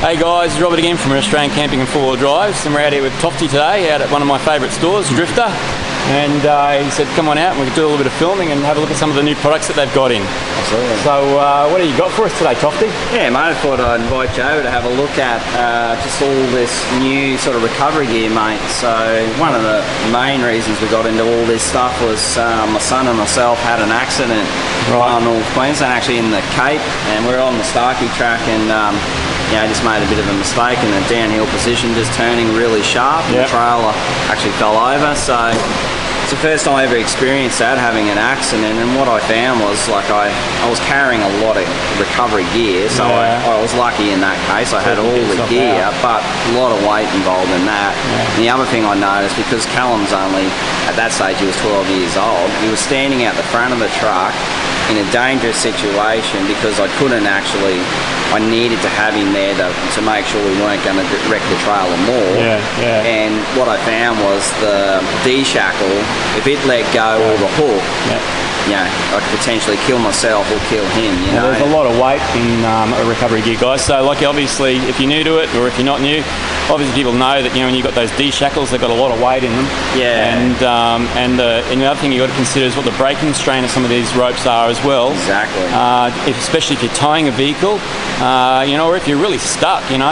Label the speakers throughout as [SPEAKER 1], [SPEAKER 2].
[SPEAKER 1] Hey guys, it's Robert again from Australian Camping and Four-Wheel Drives, and we're out here with Tofty today out at one of my favourite stores, Drifter. And he said come on out and we can do a little bit of filming and have a look at some of the new products that they've got in.
[SPEAKER 2] Absolutely.
[SPEAKER 1] So what have you got for us today, Tofty?
[SPEAKER 2] Yeah mate, I thought I'd invite you over to have a look at just all this new sort of recovery gear, mate. So one of the main reasons we got into all this stuff was my son and myself had an accident in North Queensland, actually in the Cape, and we were on the Starkey track and just made a bit of a mistake in a downhill position, just turning really sharp. And the trailer actually fell over, so it's the first time I ever experienced that, having an accident. And what I found was, like, I was carrying a lot of recovery gear, so I was lucky in that case. I had all the gear, but a lot of weight involved in that. And the other thing I noticed, because Callum's only, at that stage he was 12 years old, he was standing out the front of the truck in a dangerous situation because I couldn't actually, I needed to have him there to make sure we weren't going to wreck the trailer more. And what I found was the D-shackle, if it let go or the hook, I could potentially kill myself or kill him, you know.
[SPEAKER 1] There's a lot of weight in recovery gear, guys. So, like, obviously, if you're new to it or if you're not new, obviously people know that, when you've got those D-shackles, they've got a lot of weight in them. And the other thing you've got to consider is what the braking strain of some of these ropes are as well.
[SPEAKER 2] Exactly.
[SPEAKER 1] Especially if you're towing a vehicle, or if you're really stuck, you're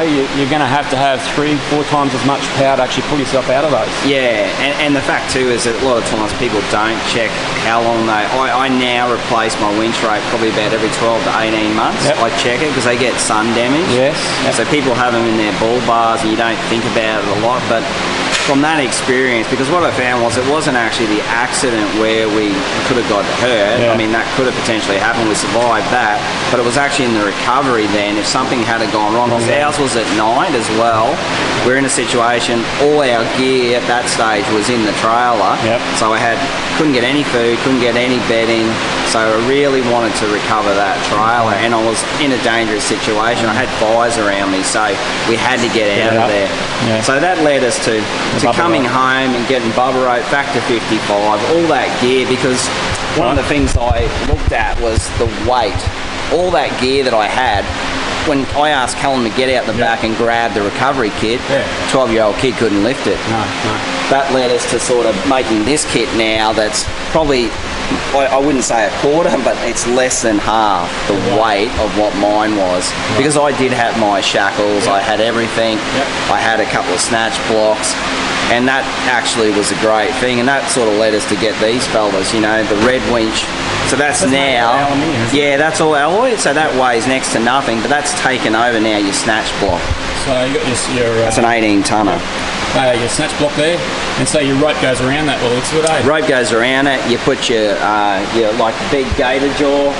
[SPEAKER 1] going to have 3-4 times as much power to actually pull yourself out of those.
[SPEAKER 2] Yeah, and the fact too is that a lot of times people don't check how long I now replace my winch rope probably about every 12 to 18 months. I check it because they get sun damage. So people have them in their bull bars and you don't think about it a lot, but from that experience, because what I found was it wasn't actually the accident where we could have got hurt. I mean, that could have potentially happened, we survived that, but it was actually in the recovery then, if something had gone wrong, because ours was at night as well. We're in a situation, all our gear at that stage was in the trailer, so I couldn't get any food, couldn't get any bedding, so I really wanted to recover that trailer, and I was in a dangerous situation. I had fires around me, so we had to get out of there. So that led us to coming home and getting bubble rope, Factor 55, all that gear, because one of the things I looked at was the weight. All that gear that I had, when I asked Callum to get out the back and grab the recovery kit, 12-year-old kid couldn't lift it. That led us to sort of making this kit now that's probably, I wouldn't say a quarter, but it's less than half the weight of what mine was. Because I did have my shackles, I had everything, I had a couple of snatch blocks, and that actually was a great thing, and that sort of led us to get these fellas, the red winch. So that's now, that's all alloy, so that weighs next to nothing, but that's taken over now your snatch block.
[SPEAKER 1] So you got your
[SPEAKER 2] that's an 18-tonner.
[SPEAKER 1] Your snatch block there, and so your rope goes around that, well, it's good, eh?
[SPEAKER 2] Rope goes around it, you put your like big gator jaw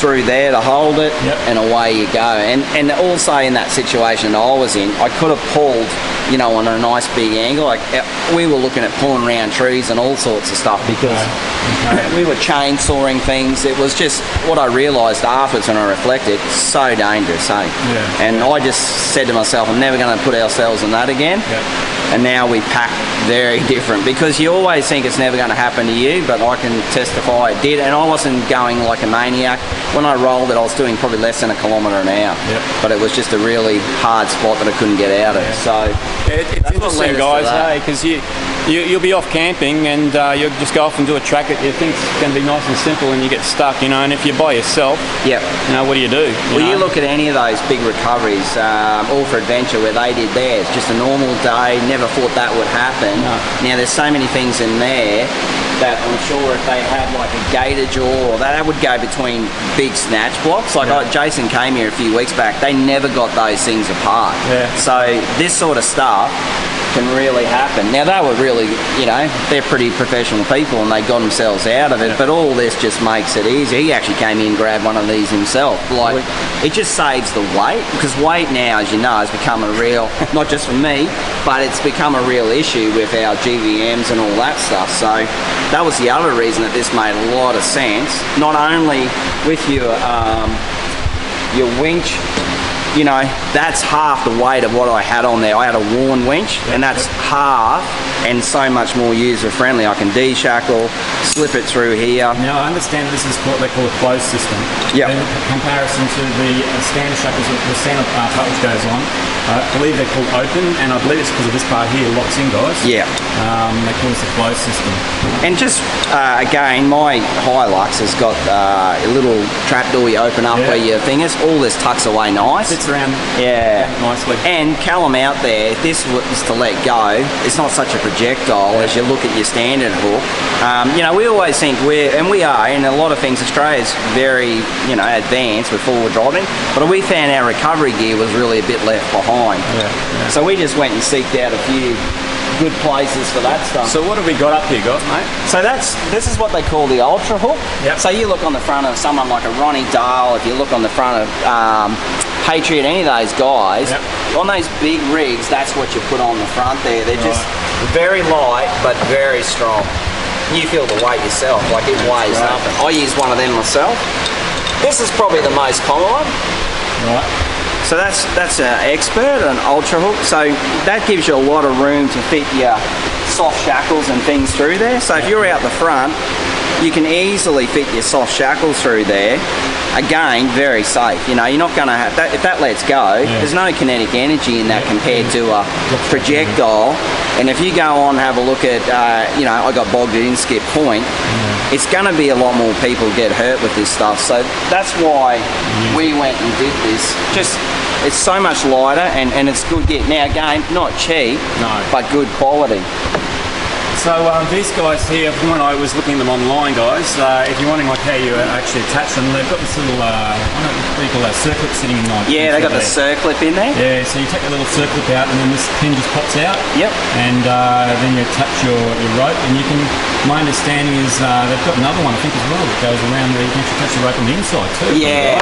[SPEAKER 2] through there to hold it, and away you go. And also in that situation I was in, I could have pulled, on a nice big angle. Like we were looking at pulling around trees and all sorts of stuff because we were chainsawing things. It was just what I realised afterwards when I reflected, so dangerous, eh? And I just said to myself, I'm never going to put ourselves in that again. And now we pack very different, because you always think it's never going to happen to you, but I can testify it did. And I wasn't going like a maniac. When I rolled it, I was doing probably less than a kilometre an hour. But it was just a really hard spot that I couldn't get out of. So
[SPEAKER 1] it's interesting, guys, because you'll be off camping and you'll just go off and do a track that you think's going to be nice and simple, and you get stuck, and if you're by yourself, what do you do?
[SPEAKER 2] You look at any of those big recoveries, All for Adventure, where they did theirs, just a normal day, never thought that would happen. Now there's so many things in there that I'm sure if they had like a gator jaw, or that would go between big snatch blocks. Like Jason came here a few weeks back, they never got those things apart. So this sort of stuff can really happen. Now they were really, they're pretty professional people and they got themselves out of it, but all this just makes it easy. He actually came in and grabbed one of these himself. Like, it just saves the weight, because weight now, as you know, has become a real, not just for me, but it's become a real issue with our GVMs and all that stuff. So that was the other reason that this made a lot of sense, not only with your winch you know, that's half the weight of what I had on there. I had a worn winch, and that's half and so much more user-friendly. I can de-shackle, slip it through here.
[SPEAKER 1] Now, I understand this is what they call a closed system.
[SPEAKER 2] Yeah.
[SPEAKER 1] In comparison to the standard shackles, the standard part which goes on, I believe they're called open, and I believe it's because of this part here locks in, guys.
[SPEAKER 2] Yeah.
[SPEAKER 1] They call this a closed system.
[SPEAKER 2] And just, again, my Hilux has got a little trap door you open up where your fingers, all this tucks away nice.
[SPEAKER 1] Sits around nicely.
[SPEAKER 2] And Callum out there, if this was to let go, it's not such a projectile as you look at your standard hook. You know, we always think we are, in a lot of things, Australia's very, you know, advanced with four-wheel driving, but we found our recovery gear was really a bit left behind. So we just went and seeked out a few good places for that stuff.
[SPEAKER 1] So what have we got up here, guys, mate?
[SPEAKER 2] So this is what they call the Ultra Hook.
[SPEAKER 1] Yep.
[SPEAKER 2] So you look on the front of someone like a Ronnie Dale, if you look on the front of Patriot, any of those guys, on those big rigs, that's what you put on the front there. They're just very light but very strong. You feel the weight yourself, like it weighs nothing. I use one of them myself. This is probably the most common one.
[SPEAKER 1] Right.
[SPEAKER 2] So that's an Expert, an Ultra Hook. So that gives you a lot of room to fit your soft shackles and things through there. So if you're out the front, you can easily fit your soft shackles through there. Again, very safe. You know, you're not going to have that. If that lets go, there's no kinetic energy in that compared to a projectile. And if you go on and have a look at, you know, I got bogged in Skip Point, it's going to be a lot more people get hurt with this stuff. So that's why we went and did this. Just, it's so much lighter and it's good gear. Now again, not cheap, but good quality.
[SPEAKER 1] So these guys here, from when I was looking at them online, guys, if you're wondering like how you actually attach them, they've got this little, I don't know what you call that, circlip sitting in like.
[SPEAKER 2] Yeah, they got the circlip in there.
[SPEAKER 1] Yeah, so you take the little circlip out and then this pin just pops out.
[SPEAKER 2] Yep.
[SPEAKER 1] And then you attach your rope, and you can, my understanding is they've got another one, I think, as well, that goes around where you can actually attach the rope on the inside too.
[SPEAKER 2] Yeah,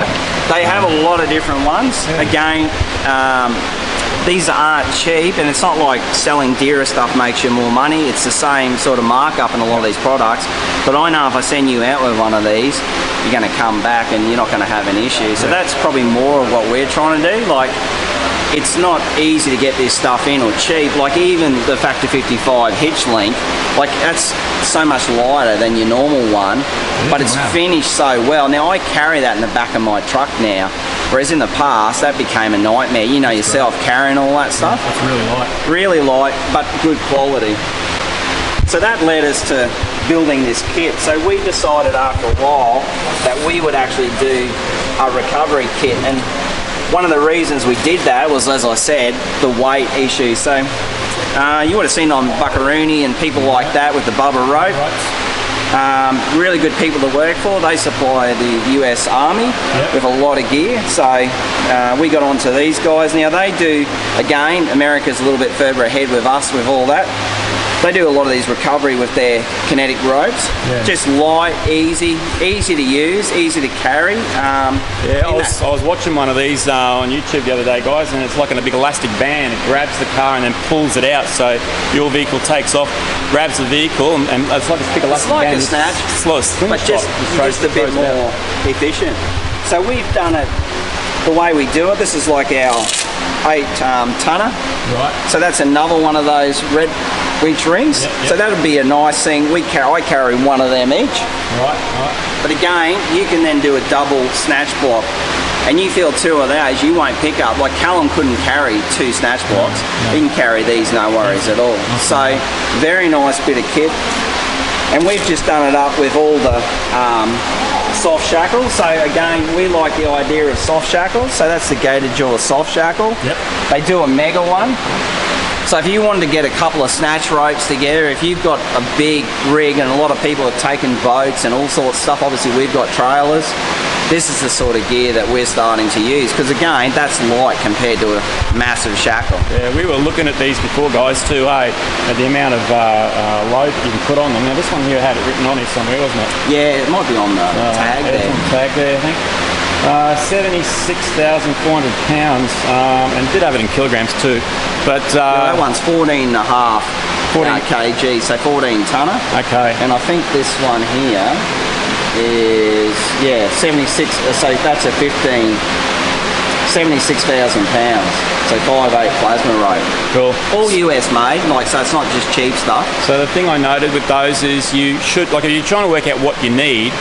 [SPEAKER 2] they have a lot of different ones. Again, these aren't cheap, and it's not like selling dearer stuff makes you more money. It's the same sort of markup in a lot of these products. But I know if I send you out with one of these, you're going to come back and you're not going to have an issue. So that's probably more of what we're trying to do. Like, it's not easy to get this stuff in or cheap. Like even the Factor 55 hitch link, like that's so much lighter than your normal one, but it's finished so well. Now I carry that in the back of my truck now, whereas in the past that became a nightmare. You know yourself, carrying all that stuff.
[SPEAKER 1] It's really light.
[SPEAKER 2] Really light, but good quality. So that led us to building this kit. So we decided after a while that we would actually do a recovery kit, and one of the reasons we did that was, as I said, the weight issue. So you would have seen on Buckaroony and people like that with the Bubba rope. Really good people to work for. They supply the US Army with a lot of gear. So we got onto these guys. Now they do, again, America's a little bit further ahead with us with all that. They do a lot of these recovery with their kinetic ropes. Just light, easy to use, easy to carry.
[SPEAKER 1] I was watching one of these on YouTube the other day, guys, and it's like in a big elastic band. It grabs the car and then pulls it out. So your vehicle takes off, grabs the vehicle, and it's like this big elastic band.
[SPEAKER 2] It's like a snatch,
[SPEAKER 1] it's like a slingshot,
[SPEAKER 2] but just a bit more efficient. So we've done it the way we do it. This is like our 8 tonner.
[SPEAKER 1] Right.
[SPEAKER 2] So that's another one of those red winch rings. So that would be a nice thing. I carry one of them each.
[SPEAKER 1] Right.
[SPEAKER 2] But again, you can then do a double snatch block. And you feel 2 of those, you won't pick up. Like Callum couldn't carry 2 snatch blocks. He can carry these, no worries at all. So very nice bit of kit. And we've just done it up with all the soft shackles. So again, we like the idea of soft shackles. So that's the Gator Jaw soft shackle. They do a mega one. So if you wanted to get a couple of snatch ropes together, if you've got a big rig, and a lot of people have taken boats and all sorts of stuff, obviously we've got trailers, this is the sort of gear that we're starting to use, because again, that's light compared to a massive shackle.
[SPEAKER 1] Yeah, we were looking at these before, guys, too, at the amount of load you can put on them. Now this one here had it written on it somewhere, wasn't it?
[SPEAKER 2] Yeah, it might be on the tag there.
[SPEAKER 1] It's on the tag there, I think. 76,400 pounds, and did have it in kilograms too. But
[SPEAKER 2] that one's 14 and a half kg, so 14 tonner.
[SPEAKER 1] Okay.
[SPEAKER 2] And I think this one here is 76. So that's a 15 £76,000. So 5.8 plasma rope.
[SPEAKER 1] Cool.
[SPEAKER 2] All US made, like, so it's not just cheap stuff.
[SPEAKER 1] So the thing I noted with those is you should, like, if you're trying to work out what you need,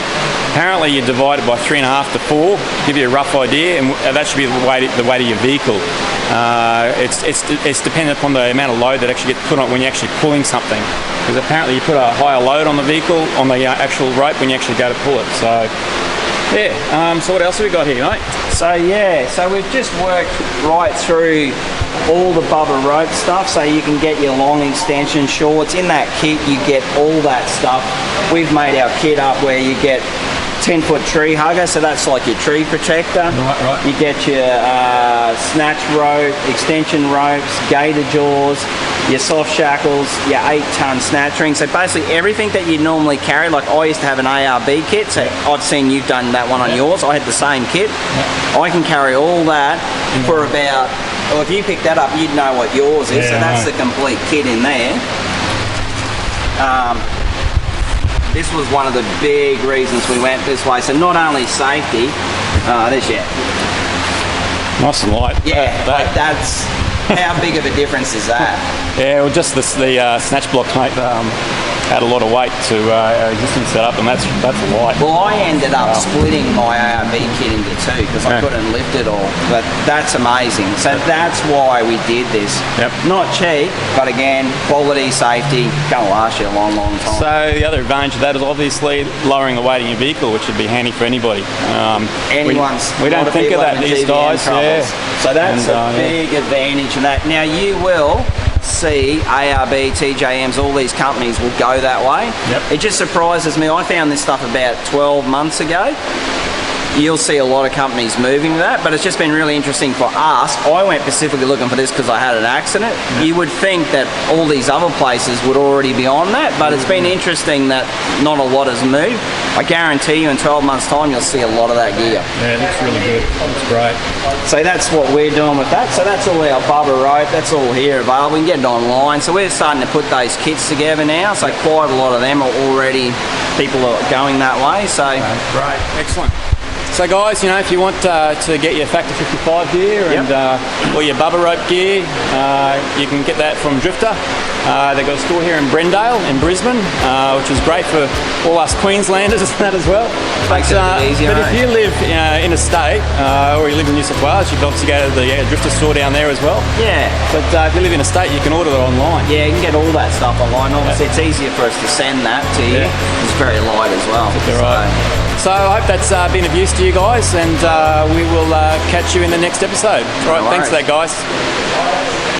[SPEAKER 1] apparently you divide it by 3.5 to 4, give you a rough idea, and that should be the weight of your vehicle. It's dependent upon the amount of load that actually gets put on when you're actually pulling something. Because apparently you put a higher load on the vehicle, on the actual rope when you actually go to pull it. So, yeah. So what else have we got here, mate?
[SPEAKER 2] So we've just worked right through all the Bubba rope stuff, so you can get your long extension shorts. In that kit you get all that stuff. We've made our kit up where you get 10-foot tree hugger, so that's like your tree protector.
[SPEAKER 1] Right.
[SPEAKER 2] You get your snatch rope, extension ropes, gator jaws, your soft shackles, your 8-ton snatch ring. So basically everything that you normally carry. Like I used to have an ARB kit, so I've seen you've done that one on yours. I had the same kit. I can carry all that for about, well, if you pick that up, you'd know what yours is. So that's the complete kit in there. This was one of the big reasons we went this way. So not only safety, there's
[SPEAKER 1] nice and light.
[SPEAKER 2] Yeah, that's, how big of a difference is that?
[SPEAKER 1] Yeah, well, just the snatch block, mate, had a lot of weight to our existing setup, and that's light.
[SPEAKER 2] Well, I ended up splitting my ARB kit into two because I couldn't lift it all. But that's amazing. So that's why we did this.
[SPEAKER 1] Yep.
[SPEAKER 2] Not cheap, but again, quality, safety, going to last you a long, long time.
[SPEAKER 1] So the other advantage of that is obviously lowering the weight in your vehicle, which would be handy for anybody.
[SPEAKER 2] We
[SPEAKER 1] don't think of that, these guys. Yeah.
[SPEAKER 2] So that's a big advantage of that. Now you will see ARB, TJMs, all these companies will go that way. It just surprises me. I found this stuff about 12 months ago. You'll see a lot of companies moving to that, but it's just been really interesting for us. I went specifically looking for this because I had an accident. You would think that all these other places would already be on that, but it's been interesting that not a lot has moved. I guarantee you in 12 months' time you'll see a lot of that gear.
[SPEAKER 1] Yeah, it looks really good. Looks great.
[SPEAKER 2] So that's what we're doing with that. So that's all our Bubba rope. That's all here available. You can get it online. So we're starting to put those kits together now. So quite a lot of them are already, people are going that way. So
[SPEAKER 1] great, excellent. So guys, you know, if you want to get your Factor 55 gear and or your Bubba rope gear, you can get that from Drifter. They've got a store here in Brendale in Brisbane, which is great for all us Queenslanders and that as well.
[SPEAKER 2] Makes it a bit easier,
[SPEAKER 1] but if you live in a state or you live in New South Wales, you can obviously go to the Drifter store down there as well.
[SPEAKER 2] Yeah.
[SPEAKER 1] But if you live in a state, you can order it online.
[SPEAKER 2] Yeah, you can get all that stuff online. Obviously, it's easier for us to send that to you. It's very light as well.
[SPEAKER 1] So I hope that's been of use to you guys, and we will catch you in the next episode. All right, thanks for that, guys.